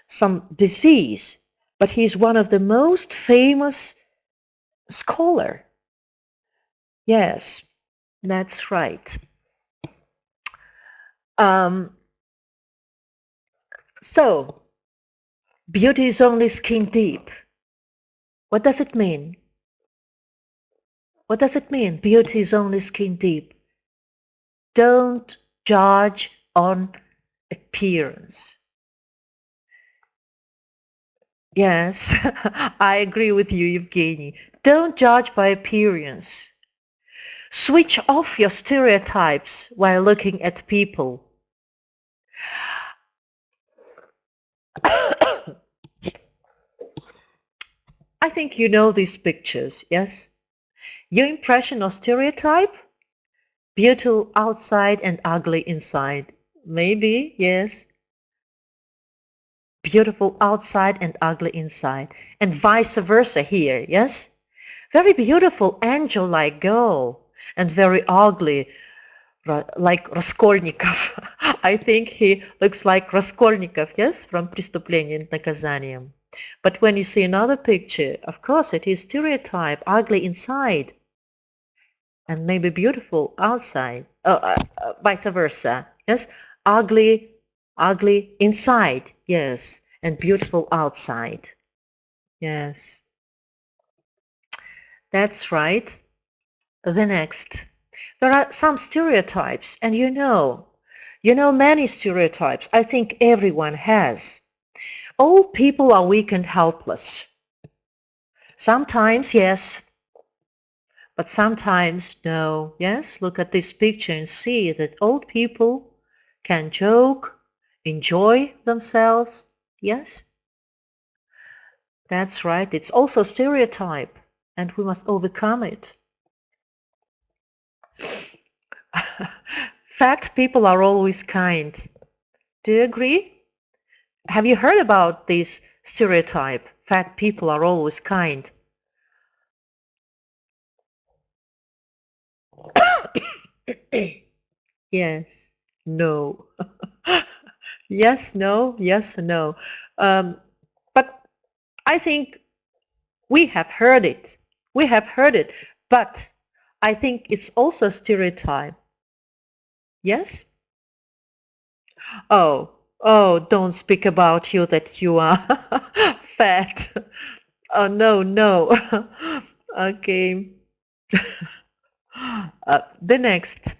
some disease, but he's one of the most famous scholar. Yes, that's right. Um, so, beauty is only skin deep. What does it mean? What does it mean? Beauty is only skin deep. Don't judge on appearance. Yes, I agree with you, Evgeny. Don't judge by appearance. Switch off your stereotypes while looking at people. I think you know these pictures, yes? Your impression of stereotype? Beautiful outside and ugly inside. Maybe, yes. Beautiful outside and ugly inside. And vice versa here, yes? Very beautiful angel-like girl and very ugly, like Raskolnikov. I think he looks like Raskolnikov, yes, from «Преступление и наказание». But when you see another picture, of course it is stereotype, ugly inside and maybe beautiful outside, vice versa, yes, ugly, ugly inside, yes, and beautiful outside, yes, that's right. The next, there are some stereotypes, and you know many stereotypes. I think everyone has. Old people are weak and helpless. Sometimes, yes, but sometimes no. Yes, look at this picture and see that old people can joke, enjoy themselves. Yes, that's right. It's also a stereotype, and we must overcome it. Fat people are always kind. Do you agree? Have you heard about this stereotype? Fat people are always kind. Yes, no. Yes, no, yes, no. But I think we have heard it. We have heard it. But I think it's also a stereotype. Yes? Oh, oh, don't speak about you that you are fat. Oh, no, no. Okay. The next.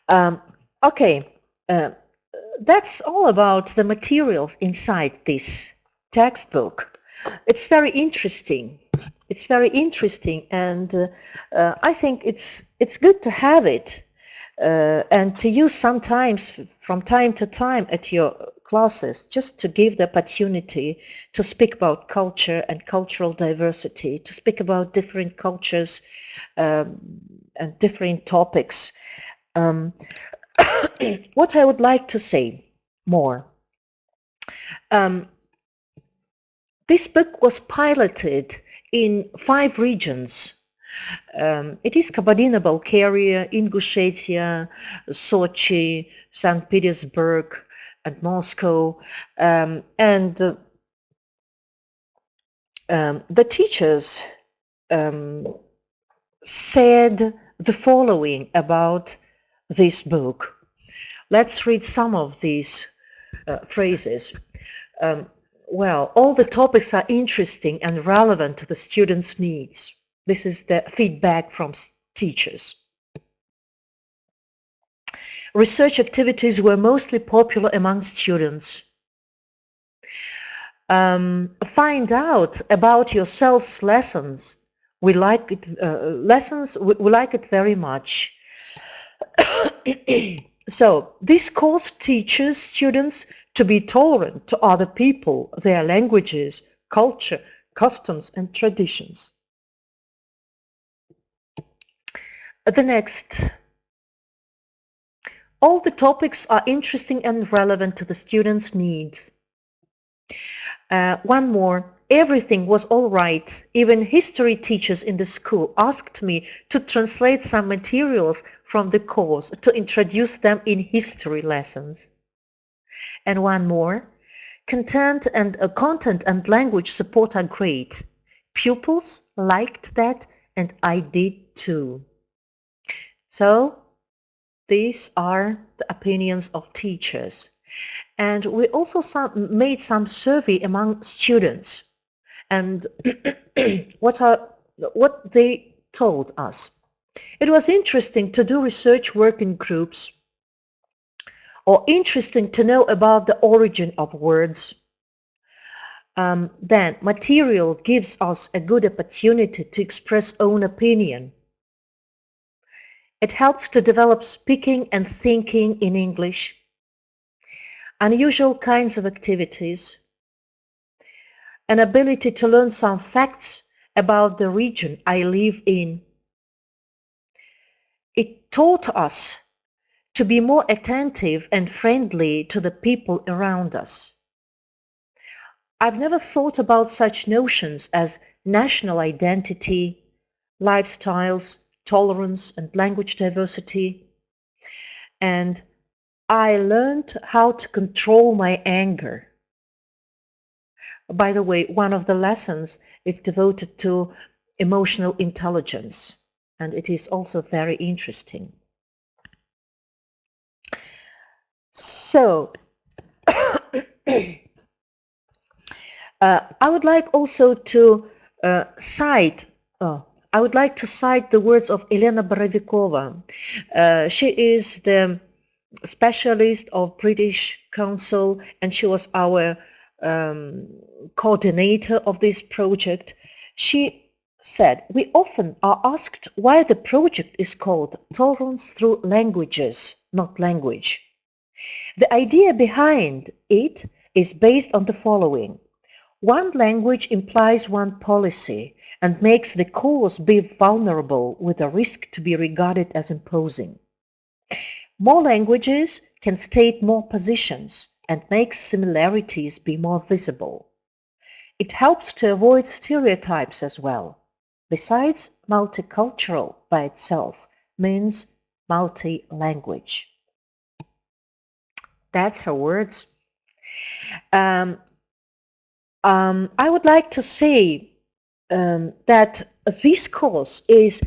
Um, okay. That's all about the materials inside this textbook. It's very interesting. It's very interesting, and I think it's good to have it and to use sometimes from time to time at your classes, just to give the opportunity to speak about culture and cultural diversity, to speak about different cultures um, and different topics. Um, what I would like to say more. Um, this book was piloted in 5 regions. It is Kabardino-Balkaria, Ingushetia, Sochi, St. Petersburg, and Moscow. And the teachers um, said the following about this book. Let's read some of these phrases. Um, well, all the topics are interesting and relevant to the students' needs. This is the feedback from teachers. Research activities were mostly popular among students. Find out about yourselves lessons. We like it. We like it very much. So this course teaches students to be tolerant to other people, their languages, culture, customs, and traditions. The next. All the topics are interesting and relevant to the students' needs. One more. Everything was all right. Even history teachers in the school asked me to translate some materials from the course to introduce them in history lessons. And one more. Content and language support are great. Pupils liked that, and I did too. So these are the opinions of teachers. And we also made some survey among students, and what they told us. It was interesting to do research work in groups, or interesting to know about the origin of words. Then material gives us a good opportunity to express own opinion. It helps to develop speaking and thinking in English. Unusual kinds of activities, an ability to learn some facts about the region I live in. It taught us to be more attentive and friendly to the people around us. I've never thought about such notions as national identity, lifestyles, tolerance, and language diversity. And I learned how to control my anger. By the way, one of the lessons is devoted to emotional intelligence, and it is also very interesting. So, I would like also to cite the words of Elena Baravikova. She is the specialist of British Council, and she was our coordinator of this project. She said, "We often are asked why the project is called Tolerance Through Languages, not Language. The idea behind it is based on the following. One language implies one policy and makes the course be vulnerable with a risk to be regarded as imposing. More languages can state more positions and make similarities be more visible. It helps to avoid stereotypes as well. Besides, multicultural by itself means multi-language." That's her words. I would like to say that this course is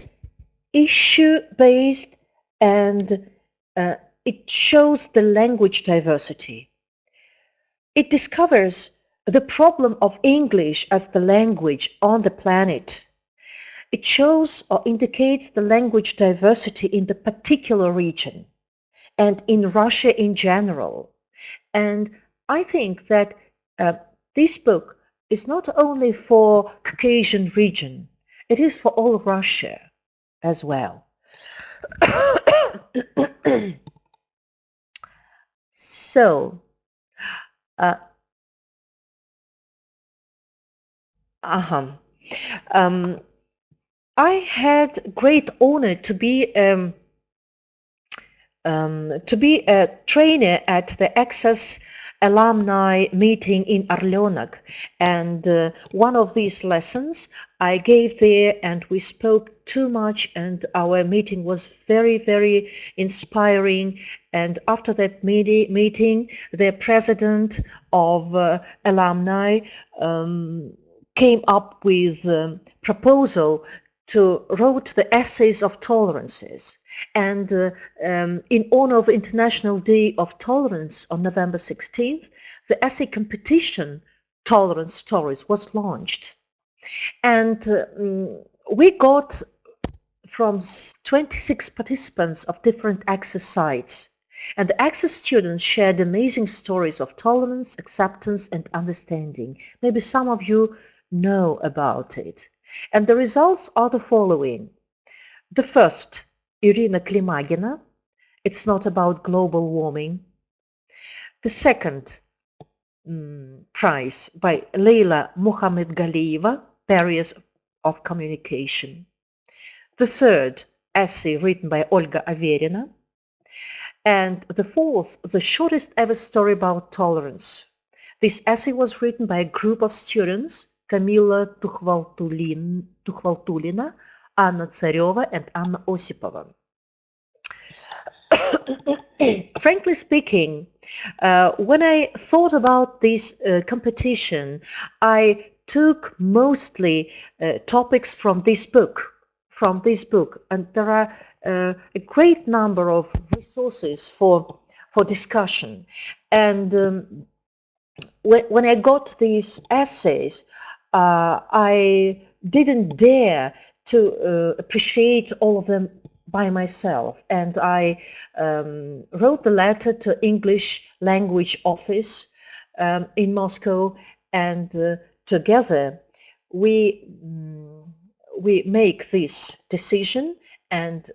issue-based, and it shows the language diversity. It discovers the problem of English as the language on the planet. It shows or indicates the language diversity in the particular region and in Russia in general. And I think that this book is not only for Caucasian region, it is for all of Russia as well. So, uh, I had great honor to be a trainer at the Access alumni meeting in Orleans, and one of these lessons I gave there, and we spoke too much, and our meeting was very, very inspiring. And after that meeting, the president of alumni came up with proposal to write the essays of tolerances. And in honor of International Day of Tolerance on November 16th, the essay competition Tolerance Stories was launched. And we got from 26 participants of different access sites. And the access students shared amazing stories of tolerance, acceptance, and understanding. Maybe some of you know about it. And the results are the following. The first, Irina Klimagina, It's Not About Global Warming. The second prize by Leila Mohamedgaliyeva, Barriers of Communication. The third essay written by Olga Averina. And the fourth, the shortest ever story about tolerance. This essay was written by a group of students, Kamila Tukhvaltulina, Anna Tsareva, and Anna Osipova. Frankly speaking, when I thought about this competition, I took mostly topics from this book, and there are a great number of resources for discussion. And when I got these essays, I didn't dare to appreciate all of them by myself, and I wrote the letter to English language office in Moscow, and together we make this decision, and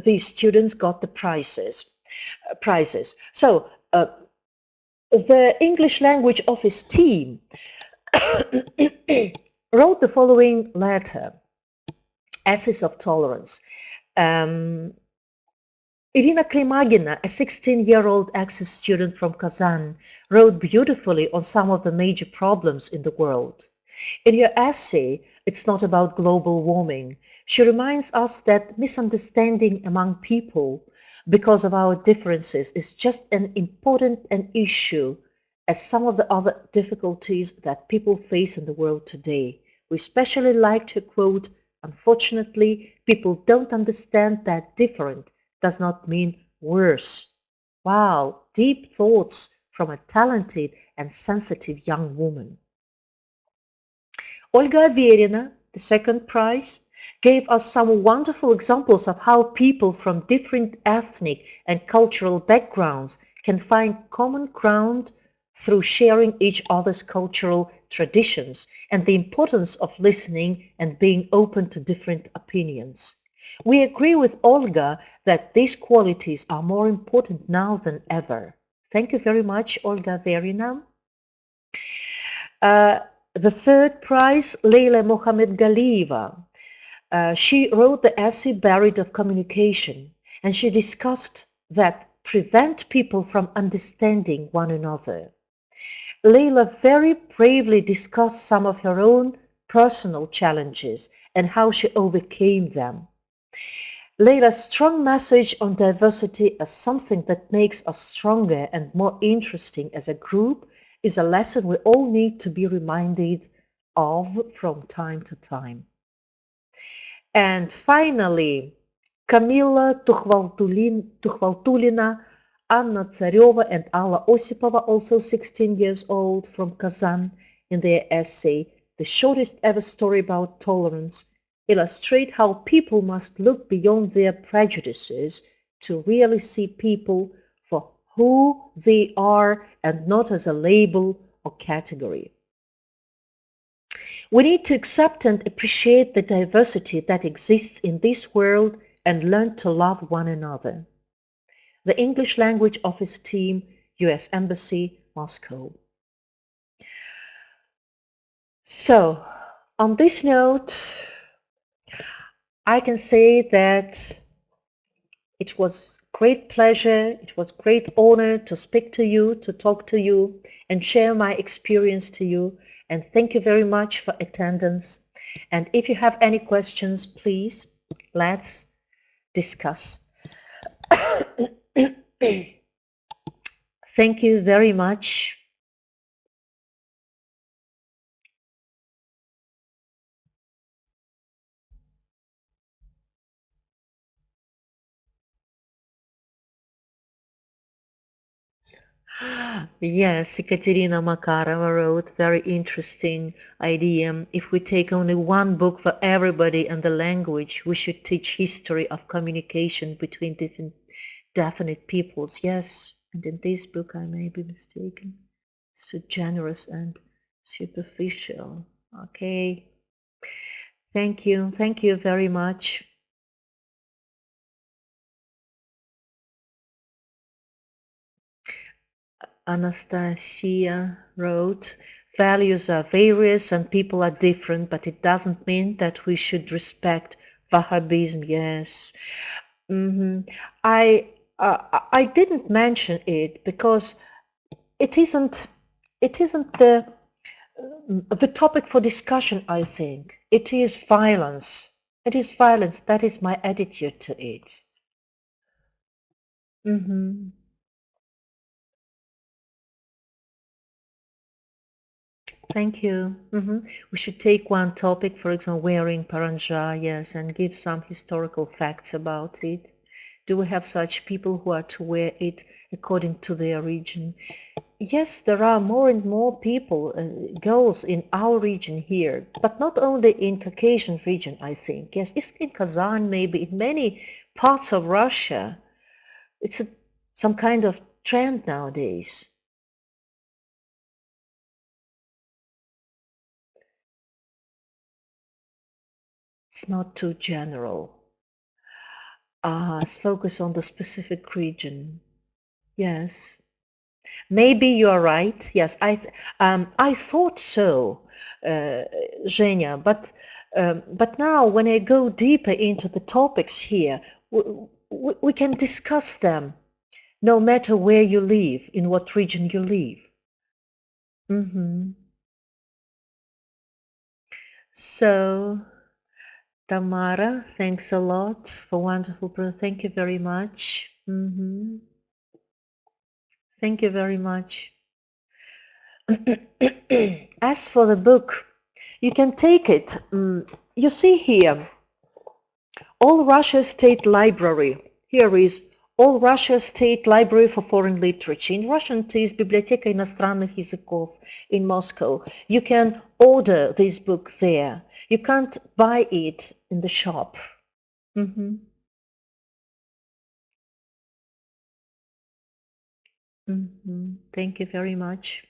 these students got the prizes. So the English language office team wrote the following letter, Essays of Tolerance. Irina Klimagina, a 16-year-old access student from Kazan, wrote beautifully on some of the major problems in the world. In your essay, It's Not About Global Warming, she reminds us that misunderstanding among people because of our differences is just as important an issue as some of the other difficulties that people face in the world today. We especially like to quote, unfortunately, people don't understand that different does not mean worse. Wow, deep thoughts from a talented and sensitive young woman. Olga Averina, the second prize, gave us some wonderful examples of how people from different ethnic and cultural backgrounds can find common ground through sharing each other's cultural traditions and the importance of listening and being open to different opinions. We agree with Olga that these qualities are more important now than ever. Thank you very much, Olga Averina. The third prize, Leila Mohamedgaliyeva. She wrote the essay Buried of Communication, and she discussed that prevent people from understanding one another. Leila very bravely discussed some of her own personal challenges and how she overcame them. Leila's strong message on diversity as something that makes us stronger and more interesting as a group is a lesson we all need to be reminded of from time to time. And finally, Kamila Tukhvaltulina, Anna Tsareva, and Alla Osipova, also 16 years old, from Kazan, in their essay, The Shortest Ever Story About Tolerance, illustrate how people must look beyond their prejudices to really see people for who they are and not as a label or category. We need to accept and appreciate the diversity that exists in this world and learn to love one another. The English Language Office Team, U.S. Embassy, Moscow. So, on this note, I can say that it was great pleasure, it was great honor to speak to you, to talk to you, and share my experience to you. And thank you very much for attendance. And if you have any questions, please, let's discuss. Thank you very much. Yes, Ekaterina Makarova wrote very interesting idea. If we take only one book for everybody and the language, we should teach history of communication between different definite peoples. Yes, and in this book I may be mistaken. It's too generous and superficial. Okay. Thank you. Thank you very much. Anastasia wrote, values are various and people are different, but it doesn't mean that we should respect Wahhabism. Yes. hmm I I didn't mention it because it isn't the topic for discussion, I think. It is violence. It is violence. That is my attitude to it. hmm Thank you. We should take one topic, for example, wearing paranja, yes, and give some historical facts about it. Do we have such people who are to wear it according to their region? Yes, there are more and more people, girls in our region here, but not only in Caucasian region, I think. Yes, it's in Kazan, maybe in many parts of Russia. It's some kind of trend nowadays. It's not too general. It's focused on the specific region. Yes, maybe you are right. Yes, I thought so, uh, Zhenya. But now when I go deeper into the topics here, we can discuss them no matter where you live, in what region you live. hmm So, Tamara, thanks a lot for wonderful. Thank you very much. Thank you very much. As for the book, you can take it. You see here, All Russia State Library. Here is All Russia State Library for Foreign Literature. In Russian, it is Библиотека иностранных языков in Moscow. You can order this book there. You can't buy it in the shop. hmm Thank you very much.